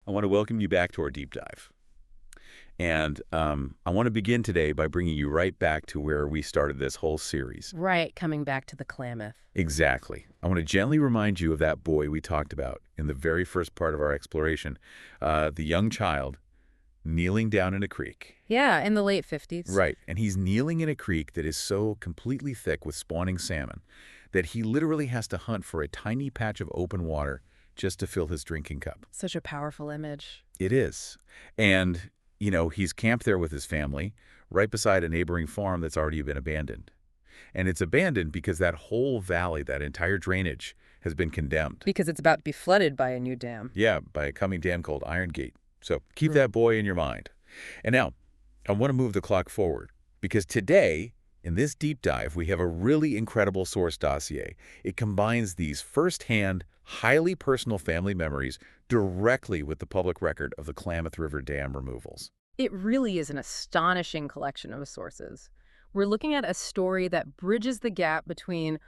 I want to welcome you back to our deep dive. And I want to begin today by bringing you right back to where we started this whole series. Right, coming back to the Klamath. Exactly. I want to gently remind you of that boy we talked about in the very first part of our exploration, the young child kneeling down in a creek. Yeah, in the late 50s. Right, and he's kneeling in a creek that is so completely thick with spawning salmon that he literally has to hunt for a tiny patch of open water just to fill his drinking cup. Such a powerful image. It is. And, he's camped there with his family, right beside a neighboring farm that's already been abandoned. And it's abandoned because that whole valley, that entire drainage, has been condemned. Because it's about to be flooded by a new dam. Yeah, by a coming dam called Iron Gate. So keep that boy in your mind. And now, I want to move the clock forward, because today, in this deep dive, we have a really incredible source dossier. It combines these first-hand, highly personal family memories directly with the public record of the Klamath River Dam removals. It really is an astonishing collection of sources. We're looking at a story that bridges the gap between,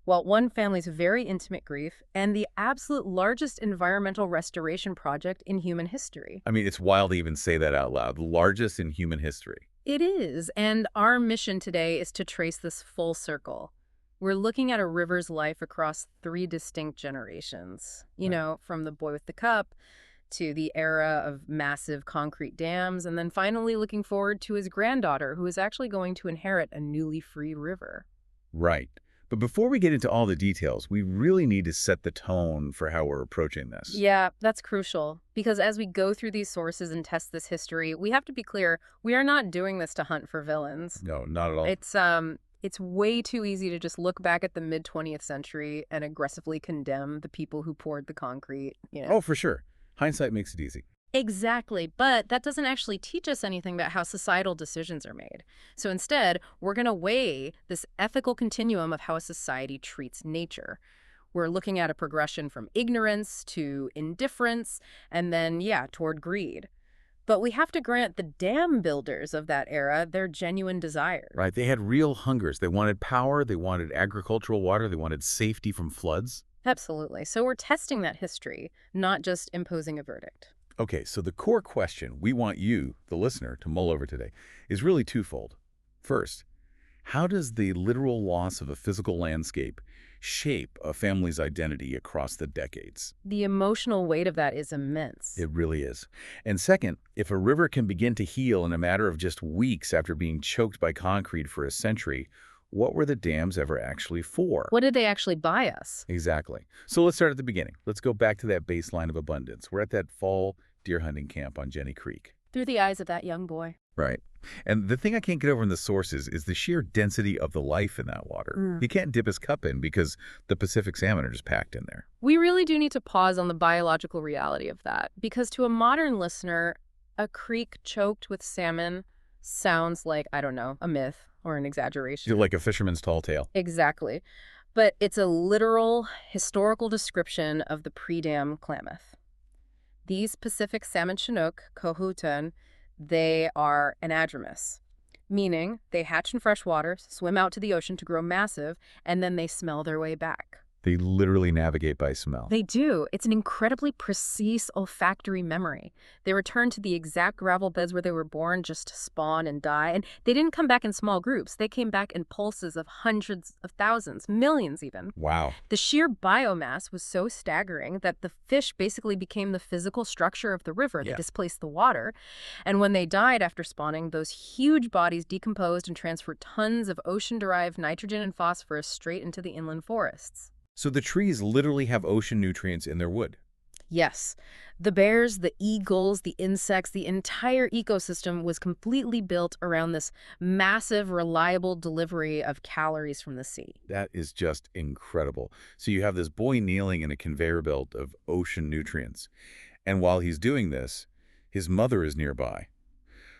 well, one family's very intimate grief and the absolute largest environmental restoration project in human history. I mean, it's wild to even say that out loud. The largest in human history. It is, and our mission today is to trace this full circle. We're looking at a river's life across 3 distinct generations. From the boy with the cup to the era of massive concrete dams, and then finally looking forward to his granddaughter, who is actually going to inherit a newly free river. Right. But before we get into all the details, we really need to set the tone for how we're approaching this. Yeah, that's crucial. Because as we go through these sources and test this history, we have to be clear, we are not doing this to hunt for villains. No, not at all. It's way too easy to just look back at the mid-20th century and aggressively condemn the people who poured the concrete, Oh, for sure. Hindsight makes it easy. Exactly, but that doesn't actually teach us anything about how societal decisions are made. So instead, we're going to weigh this ethical continuum of how a society treats nature. We're looking at a progression from ignorance to indifference, and then, toward greed. But we have to grant the dam builders of that era their genuine desires. Right. They had real hungers. They wanted power. They wanted agricultural water. They wanted safety from floods. Absolutely. So we're testing that history, not just imposing a verdict. Okay, so the core question we want you, the listener, to mull over today is really twofold. First, how does the literal loss of a physical landscape shape a family's identity across the decades? The emotional weight of that is immense. It really is. And second, if a river can begin to heal in a matter of just weeks after being choked by concrete for a century, what were the dams ever actually for? What did they actually buy us? Exactly. So let's start at the beginning. Let's go back to that baseline of abundance. We're at that fall deer hunting camp on Jenny Creek. Through the eyes of that young boy. Right. And the thing I can't get over in the sources is the sheer density of the life in that water. He can't dip his cup in because the Pacific salmon are just packed in there. We really do need to pause on the biological reality of that, because to a modern listener, a creek choked with salmon sounds like, I don't know, a myth or an exaggeration. Like a fisherman's tall tale. Exactly. But it's a literal, historical description of the pre-dam Klamath. These Pacific salmon Chinook, Cohouton, they are anadromous, meaning they hatch in fresh water, swim out to the ocean to grow massive, and then they smell their way back. They literally navigate by smell. They do. It's an incredibly precise olfactory memory. They return to the exact gravel beds where they were born just to spawn and die. And they didn't come back in small groups. They came back in pulses of hundreds of thousands, millions even. Wow. The sheer biomass was so staggering that the fish basically became the physical structure of the river. They displaced the water. And when they died after spawning, those huge bodies decomposed and transferred tons of ocean-derived nitrogen and phosphorus straight into the inland forests. So the trees literally have ocean nutrients in their wood. Yes. The bears, the eagles, the insects, the entire ecosystem was completely built around this massive, reliable delivery of calories from the sea. That is just incredible. So you have this boy kneeling in a conveyor belt of ocean nutrients. And while he's doing this, his mother is nearby.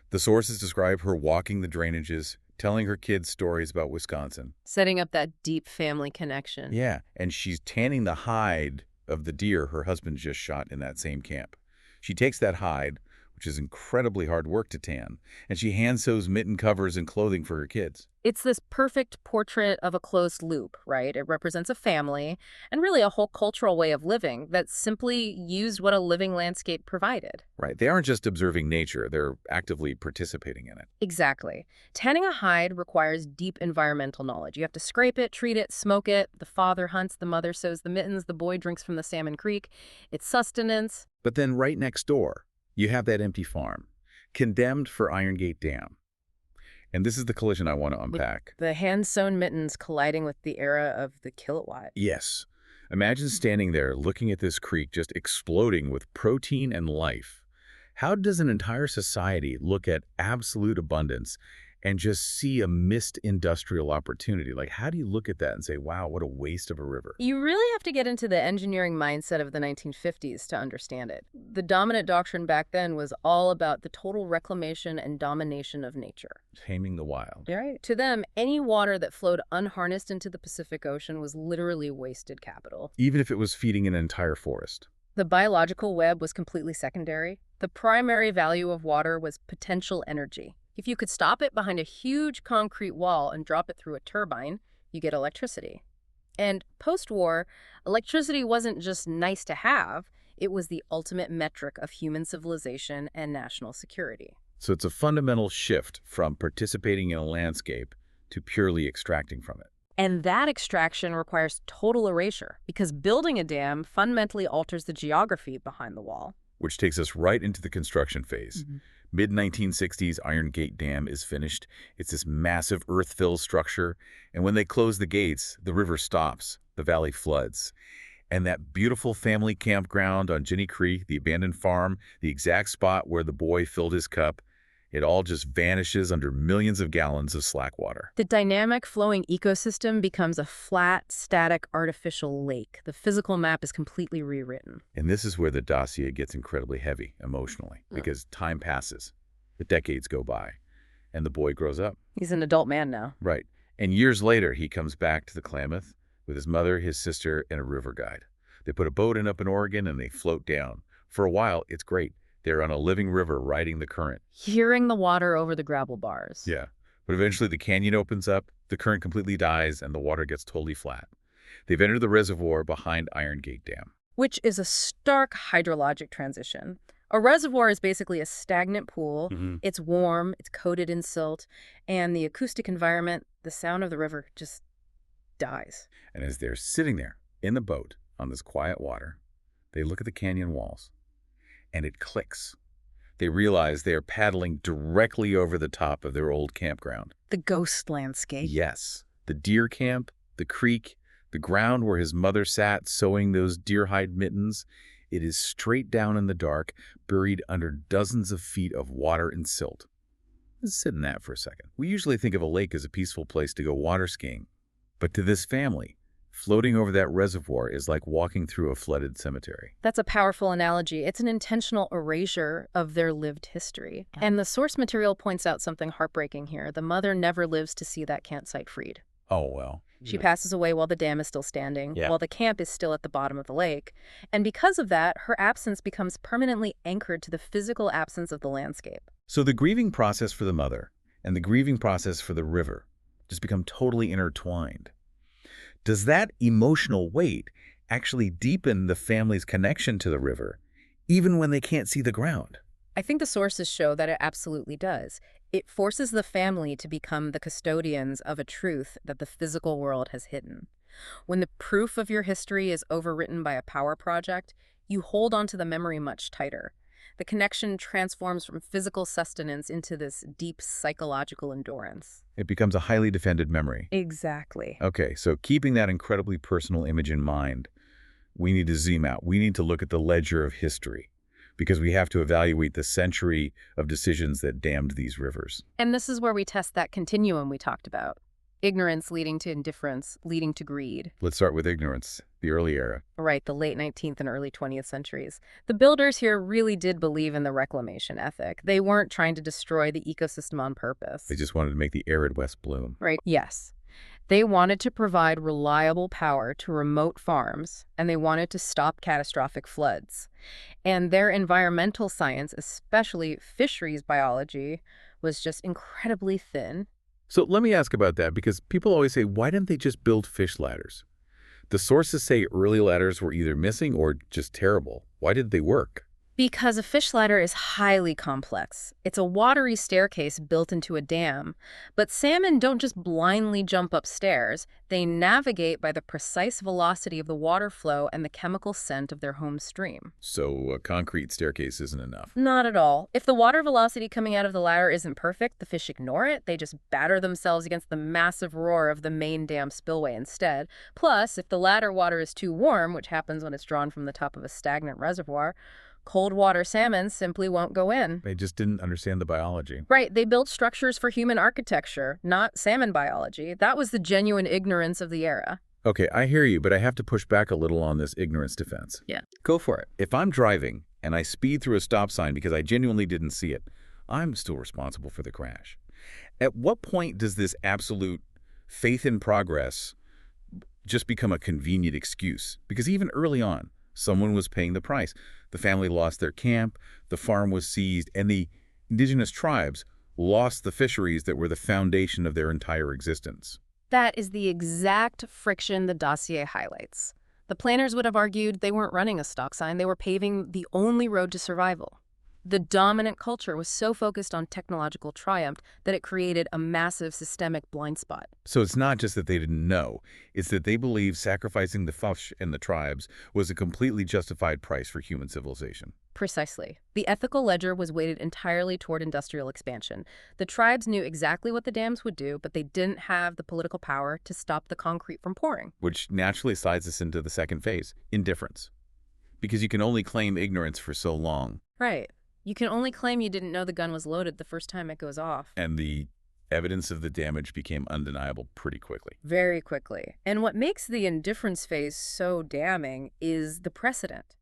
The sources describe her walking the drainages, telling her kids stories about Wisconsin. Setting up that deep family connection. Yeah, and she's tanning the hide of the deer her husband just shot in that same camp. She takes that hide, which is incredibly hard work to tan, and she hand sews mitten covers and clothing for her kids. It's this perfect portrait of a closed loop, right? It represents a family and really a whole cultural way of living that simply used what a living landscape provided. Right. They aren't just observing nature, they're actively participating in it. Exactly. Tanning a hide requires deep environmental knowledge. You have to scrape it, treat it, smoke it. The father hunts, the mother sews the mittens, the boy drinks from the salmon creek. It's sustenance. But then right next door, you have that empty farm, condemned for Iron Gate Dam. And this is the collision I want to unpack. The hand-sewn mittens colliding with the era of the kilowatt. Yes. Imagine standing there looking at this creek just exploding with protein and life. How does an entire society look at absolute abundance and just see a missed industrial opportunity? Like, how do you look at that and say, wow, what a waste of a river? You really have to get into the engineering mindset of the 1950s to understand it. The dominant doctrine back then was all about the total reclamation and domination of nature. Taming the wild. Right. To them, any water that flowed unharnessed into the Pacific Ocean was literally wasted capital. Even if it was feeding an entire forest. The biological web was completely secondary. The primary value of water was potential energy. If you could stop it behind a huge concrete wall and drop it through a turbine, you get electricity. And post-war, electricity wasn't just nice to have, it was the ultimate metric of human civilization and national security. So it's a fundamental shift from participating in a landscape to purely extracting from it. And that extraction requires total erasure, because building a dam fundamentally alters the geography behind the wall. Which takes us right into the construction phase. Mid-1960s, Iron Gate Dam is finished. It's this massive earth-filled structure, and when they close the gates, the river stops, the valley floods. And that beautiful family campground on Ginny Creek, the abandoned farm, the exact spot where the boy filled his cup, it all just vanishes under millions of gallons of slack water. The dynamic flowing ecosystem becomes a flat, static, artificial lake. The physical map is completely rewritten. And this is where the dossier gets incredibly heavy emotionally, because time passes, the decades go by, and the boy grows up. He's an adult man now. Right. And years later, he comes back to the Klamath with his mother, his sister, and a river guide. They put a boat in up in Oregon, and they float down. For a while, it's great. They're on a living river riding the current. Hearing the water over the gravel bars. Yeah. But eventually the canyon opens up, the current completely dies, and the water gets totally flat. They've entered the reservoir behind Iron Gate Dam. Which is a stark hydrologic transition. A reservoir is basically a stagnant pool. It's warm, it's coated in silt, and the acoustic environment, the sound of the river just dies. And as they're sitting there in the boat on this quiet water, they look at the canyon walls. And it clicks. They realize they are paddling directly over the top of their old campground. The ghost landscape. Yes. The deer camp, the creek, the ground where his mother sat sewing those deer hide mittens. It is straight down in the dark, buried under dozens of feet of water and silt. Let's sit in that for a second. We usually think of a lake as a peaceful place to go water skiing. But to this family, floating over that reservoir is like walking through a flooded cemetery. That's a powerful analogy. It's an intentional erasure of their lived history. And the source material points out something heartbreaking here. The mother never lives to see that campsite freed. Oh, well. She passes away while the dam is still standing, while the camp is still at the bottom of the lake. And because of that, her absence becomes permanently anchored to the physical absence of the landscape. So the grieving process for the mother and the grieving process for the river just become totally intertwined. Does that emotional weight actually deepen the family's connection to the river, even when they can't see the ground? I think the sources show that it absolutely does. It forces the family to become the custodians of a truth that the physical world has hidden. When the proof of your history is overwritten by a power project, you hold onto the memory much tighter. The connection transforms from physical sustenance into this deep psychological endurance. It becomes a highly defended memory. Exactly. Okay, so keeping that incredibly personal image in mind, we need to zoom out. We need to look at the ledger of history, because we have to evaluate the century of decisions that dammed these rivers. And this is where we test that continuum we talked about. Ignorance leading to indifference, leading to greed. Let's start with ignorance, the early era. Right, the late 19th and early 20th centuries. The builders here really did believe in the reclamation ethic. They weren't trying to destroy the ecosystem on purpose. They just wanted to make the arid West bloom. Right, yes. They wanted to provide reliable power to remote farms, and they wanted to stop catastrophic floods. And their environmental science, especially fisheries biology, was just incredibly thin. So let me ask about that, because people always say, why didn't they just build fish ladders? The sources say early ladders were either missing or just terrible. Why did they work? Because a fish ladder is highly complex. It's a watery staircase built into a dam. But salmon don't just blindly jump upstairs. They navigate by the precise velocity of the water flow and the chemical scent of their home stream. So a concrete staircase isn't enough. Not at all. If the water velocity coming out of the ladder isn't perfect, the fish ignore it. They just batter themselves against the massive roar of the main dam spillway instead. Plus, if the ladder water is too warm, which happens when it's drawn from the top of a stagnant reservoir, cold water salmon simply won't go in. They just didn't understand the biology. Right, they built structures for human architecture, not salmon biology. That was the genuine ignorance of the era. Okay, I hear you, but I have to push back a little on this ignorance defense. Yeah. Go for it. If I'm driving and I speed through a stop sign because I genuinely didn't see it, I'm still responsible for the crash. At what point does this absolute faith in progress just become a convenient excuse? Because even early on, someone was paying the price. The family lost their camp, the farm was seized, and the indigenous tribes lost the fisheries that were the foundation of their entire existence. That is the exact friction the dossier highlights. The planners would have argued they weren't running a stop sign, they were paving the only road to survival. The dominant culture was so focused on technological triumph that it created a massive systemic blind spot. So it's not just that they didn't know, it's that they believed sacrificing the fish and the tribes was a completely justified price for human civilization. Precisely. The ethical ledger was weighted entirely toward industrial expansion. The tribes knew exactly what the dams would do, but they didn't have the political power to stop the concrete from pouring. Which naturally slides us into the second phase, indifference. Because you can only claim ignorance for so long. Right. You can only claim you didn't know the gun was loaded the first time it goes off. And the evidence of the damage became undeniable pretty quickly. Very quickly. And what makes the indifference phase so damning is the precedent.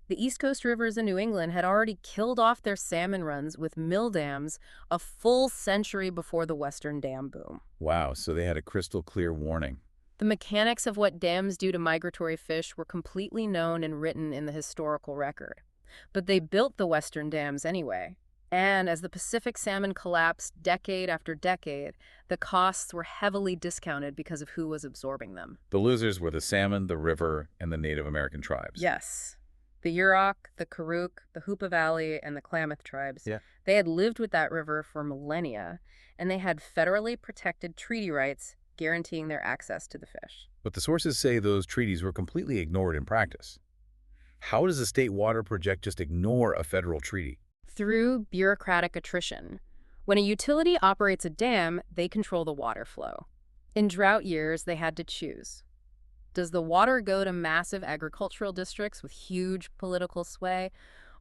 The East Coast rivers in New England had already killed off their salmon runs with mill dams a full century before the Western dam boom. Wow, so they had a crystal clear warning. The mechanics of what dams do to migratory fish were completely known and written in the historical record. But they built the Western dams anyway. And as the Pacific salmon collapsed decade after decade, the costs were heavily discounted because of who was absorbing them. The losers were the salmon, the river, and the Native American tribes. Yes. The Yurok, the Karuk, the Hoopa Valley, and the Klamath tribes. Yeah. They had lived with that river for millennia, and they had federally protected treaty rights guaranteeing their access to the fish. But the sources say those treaties were completely ignored in practice. How does a state water project just ignore a federal treaty? Through bureaucratic attrition. When a utility operates a dam, they control the water flow. In drought years, they had to choose. Does the water go to massive agricultural districts with huge political sway,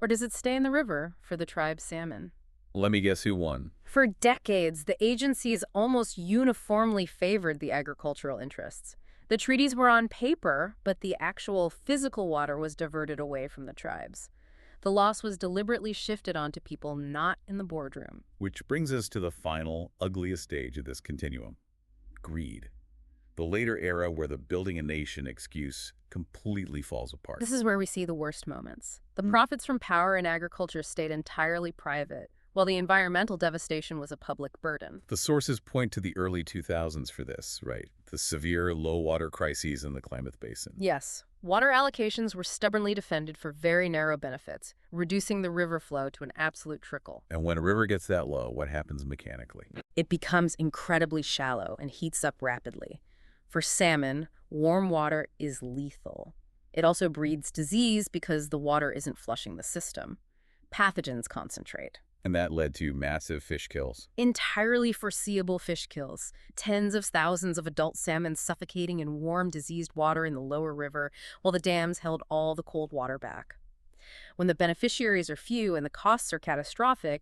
or does it stay in the river for the tribe's salmon? Let me guess who won. For decades, the agencies almost uniformly favored the agricultural interests. The treaties were on paper, but the actual physical water was diverted away from the tribes. The loss was deliberately shifted onto people not in the boardroom. Which brings us to the final, ugliest stage of this continuum. Greed. The later era where the building a nation excuse completely falls apart. This is where we see the worst moments. The profits from power and agriculture stayed entirely private, while the environmental devastation was a public burden. The sources point to the early 2000s for this, right? The severe low-water crises in the Klamath Basin. Yes. Water allocations were stubbornly defended for very narrow benefits, reducing the river flow to an absolute trickle. And when a river gets that low, what happens mechanically? It becomes incredibly shallow and heats up rapidly. For salmon, warm water is lethal. It also breeds disease because the water isn't flushing the system. Pathogens concentrate. And that led to massive fish kills. Entirely foreseeable fish kills. Tens of thousands of adult salmon suffocating in warm, diseased water in the lower river, while the dams held all the cold water back. When the beneficiaries are few and the costs are catastrophic,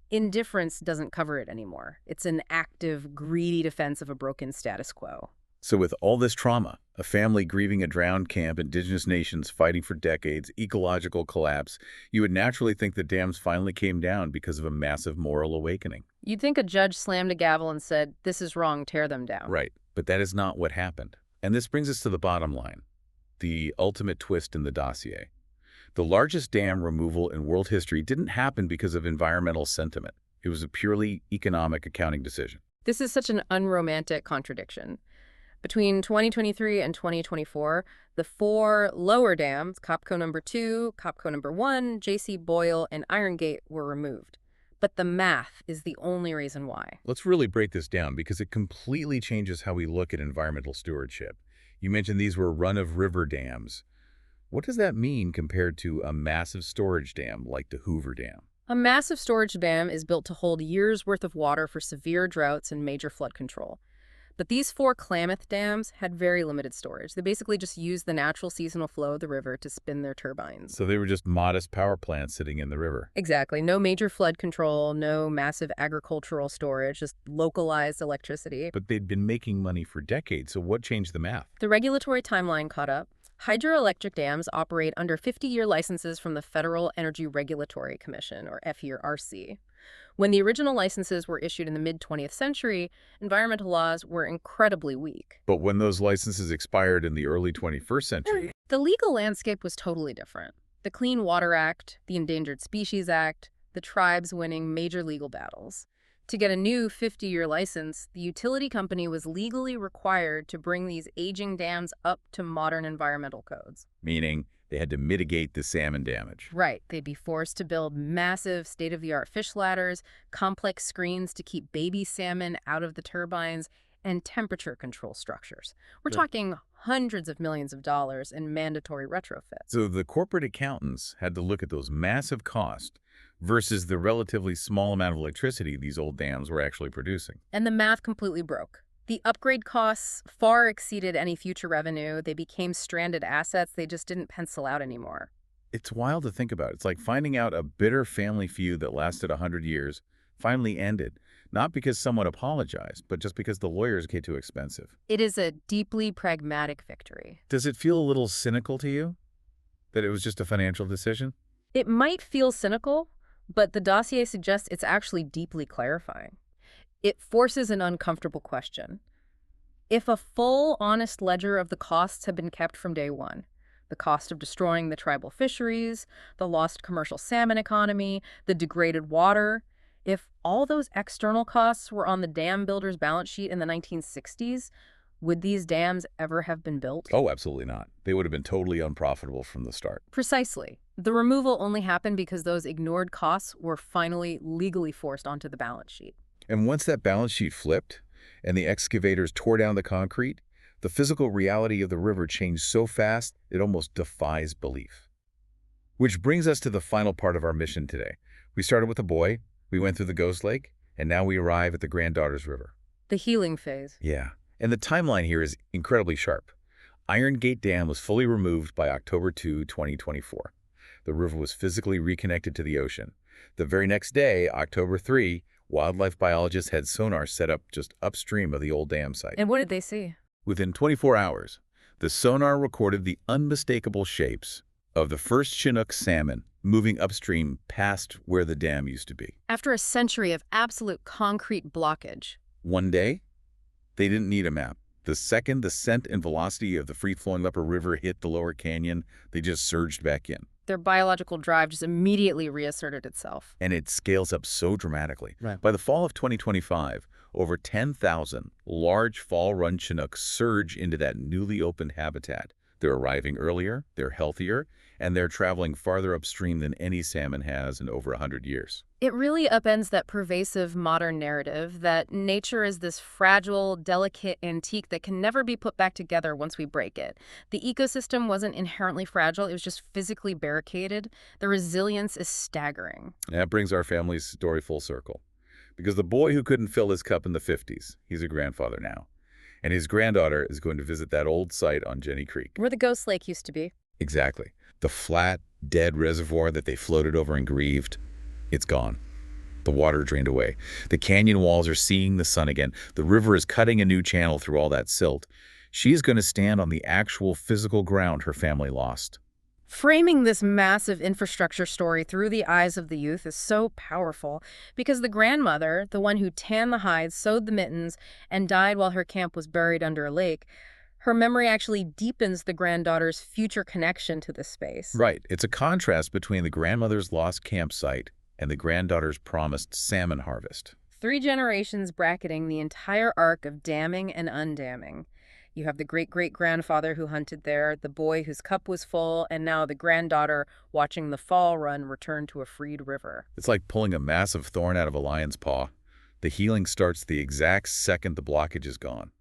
indifference doesn't cover it anymore. It's an active, greedy defense of a broken status quo. So with all this trauma, a family grieving a drowned camp, indigenous nations fighting for decades, ecological collapse, you would naturally think the dams finally came down because of a massive moral awakening. You'd think a judge slammed a gavel and said, "This is wrong, tear them down." Right. But that is not what happened. And this brings us to the bottom line, the ultimate twist in the dossier. The largest dam removal in world history didn't happen because of environmental sentiment. It was a purely economic accounting decision. This is such an unromantic contradiction. Between 2023 and 2024, the four lower dams, Copco number 2, Copco number 1, J.C. Boyle, and Iron Gate, were removed. But the math is the only reason why. Let's really break this down because it completely changes how we look at environmental stewardship. You mentioned these were run-of-river dams. What does that mean compared to a massive storage dam like the Hoover Dam? A massive storage dam is built to hold years' worth of water for severe droughts and major flood control. But these four Klamath dams had very limited storage. They basically just used the natural seasonal flow of the river to spin their turbines. So they were just modest power plants sitting in the river. Exactly. No major flood control, no massive agricultural storage, just localized electricity. But they'd been making money for decades, so what changed the math? The regulatory timeline caught up. Hydroelectric dams operate under 50-year licenses from the Federal Energy Regulatory Commission, or FERC. When the original licenses were issued in the mid-20th century, environmental laws were incredibly weak. But when those licenses expired in the early 21st century, The legal landscape was totally different. The Clean Water Act, the Endangered Species Act, the tribes winning major legal battles. To get a new 50-year license, the utility company was legally required to bring these aging dams up to modern environmental codes. meaning they had to mitigate the salmon damage. Right. They'd be forced to build massive state-of-the-art fish ladders, complex screens to keep baby salmon out of the turbines, and temperature control structures. We're talking hundreds of millions of dollars in mandatory retrofits. So the corporate accountants had to look at those massive costs versus the relatively small amount of electricity these old dams were actually producing. And the math completely broke. The upgrade costs far exceeded any future revenue. They became stranded assets. They just didn't pencil out anymore. It's wild to think about. It's like finding out a bitter family feud that lasted 100 years finally ended, not because someone apologized, but just because the lawyers get too expensive. It is a deeply pragmatic victory. Does it feel a little cynical to you that it was just a financial decision? It might feel cynical, but the dossier suggests it's actually deeply clarifying. It forces an uncomfortable question. If a full, honest ledger of the costs had been kept from day one, the cost of destroying the tribal fisheries, the lost commercial salmon economy, the degraded water, if all those external costs were on the dam builder's balance sheet in the 1960s, would these dams ever have been built? Oh, absolutely not. They would have been totally unprofitable from the start. Precisely. The removal only happened because those ignored costs were finally legally forced onto the balance sheet. And once that balance sheet flipped and the excavators tore down the concrete, the physical reality of the river changed so fast it almost defies belief. Which brings us to the final part of our mission today. We started with a boy, we went through the Ghost Lake, and now we arrive at the Granddaughter's River. The healing phase. Yeah, and the timeline here is incredibly sharp. Iron Gate Dam was fully removed by October 2, 2024. The river was physically reconnected to the ocean. The very next day, October 3, wildlife biologists had sonar set up just upstream of the old dam site. And what did they see? Within 24 hours, the sonar recorded the unmistakable shapes of the first Chinook salmon moving upstream past where the dam used to be. After a century of absolute concrete blockage. One day, they didn't need a map. The second the scent and velocity of the free-flowing upper river hit the lower canyon, they just surged back in. Their biological drive just immediately reasserted itself. And it scales up so dramatically. Right. By the fall of 2025, over 10,000 large fall-run Chinooks surge into that newly opened habitat. They're arriving earlier, they're healthier, and they're traveling farther upstream than any salmon has in over 100 years. It really upends that pervasive modern narrative that nature is this fragile, delicate antique that can never be put back together once we break it. The ecosystem wasn't inherently fragile, it was just physically barricaded. The resilience is staggering. That brings our family's story full circle. Because the boy who couldn't fill his cup in the 50s, he's a grandfather now. And his granddaughter is going to visit that old site on Jenny Creek. Where the Ghost Lake used to be. Exactly. The flat, dead reservoir that they floated over and grieved, it's gone. The water drained away. The canyon walls are seeing the sun again. The river is cutting a new channel through all that silt. She's going to stand on the actual physical ground her family lost. Framing this massive infrastructure story through the eyes of the youth is so powerful because the grandmother, the one who tanned the hides, sewed the mittens, and died while her camp was buried under a lake, her memory actually deepens the granddaughter's future connection to this space. Right. It's a contrast between the grandmother's lost campsite and the granddaughter's promised salmon harvest. 3 generations bracketing the entire arc of damming and undamming. You have the great-great-grandfather who hunted there, the boy whose cup was full, and now the granddaughter watching the fall run return to a freed river. It's like pulling a massive thorn out of a lion's paw. The healing starts the exact second the blockage is gone.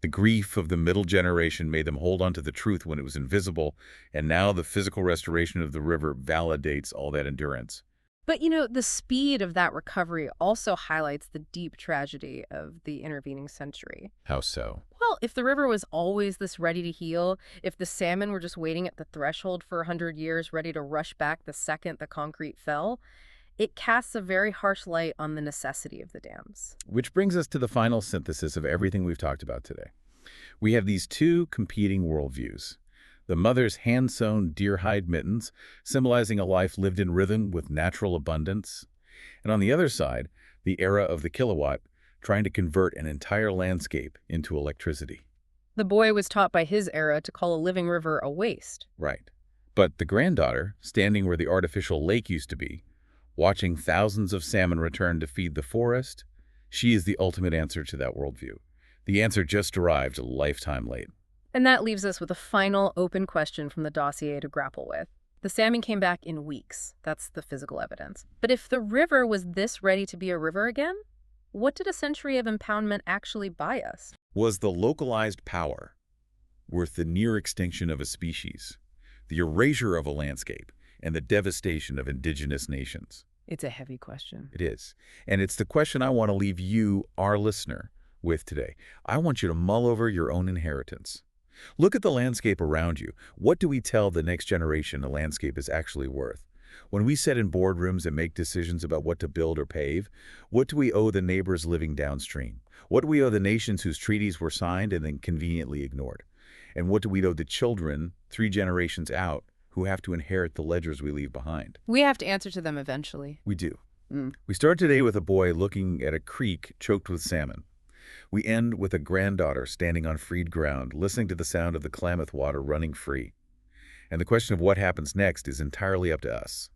The grief of the middle generation made them hold on to the truth when it was invisible, and now the physical restoration of the river validates all that endurance. But, the speed of that recovery also highlights the deep tragedy of the intervening century. How so? Well, if the river was always this ready to heal, if the salmon were just waiting at the threshold for 100 years, ready to rush back the second the concrete fell, it casts a very harsh light on the necessity of the dams. Which brings us to the final synthesis of everything we've talked about today. We have these two competing worldviews. The mother's hand-sewn deer hide mittens, symbolizing a life lived in rhythm with natural abundance. And on the other side, the era of the kilowatt, trying to convert an entire landscape into electricity. The boy was taught by his era to call a living river a waste. Right. But the granddaughter, standing where the artificial lake used to be, watching thousands of salmon return to feed the forest, she is the ultimate answer to that worldview. The answer just arrived a lifetime late. And that leaves us with a final open question from the dossier to grapple with. The salmon came back in weeks. That's the physical evidence. But if the river was this ready to be a river again, what did a century of impoundment actually buy us? Was the localized power worth the near extinction of a species, the erasure of a landscape, and the devastation of indigenous nations? It's a heavy question. It is. And it's the question I want to leave you, our listener, with today. I want you to mull over your own inheritance. Look at the landscape around you. What do we tell the next generation a landscape is actually worth? When we sit in boardrooms and make decisions about what to build or pave, what do we owe the neighbors living downstream? What do we owe the nations whose treaties were signed and then conveniently ignored? And what do we owe the children 3 generations out who have to inherit the ledgers we leave behind? We have to answer to them eventually. We do. We start today with a boy looking at a creek choked with salmon. We end with a granddaughter standing on freed ground, listening to the sound of the Klamath water running free. And the question of what happens next is entirely up to us.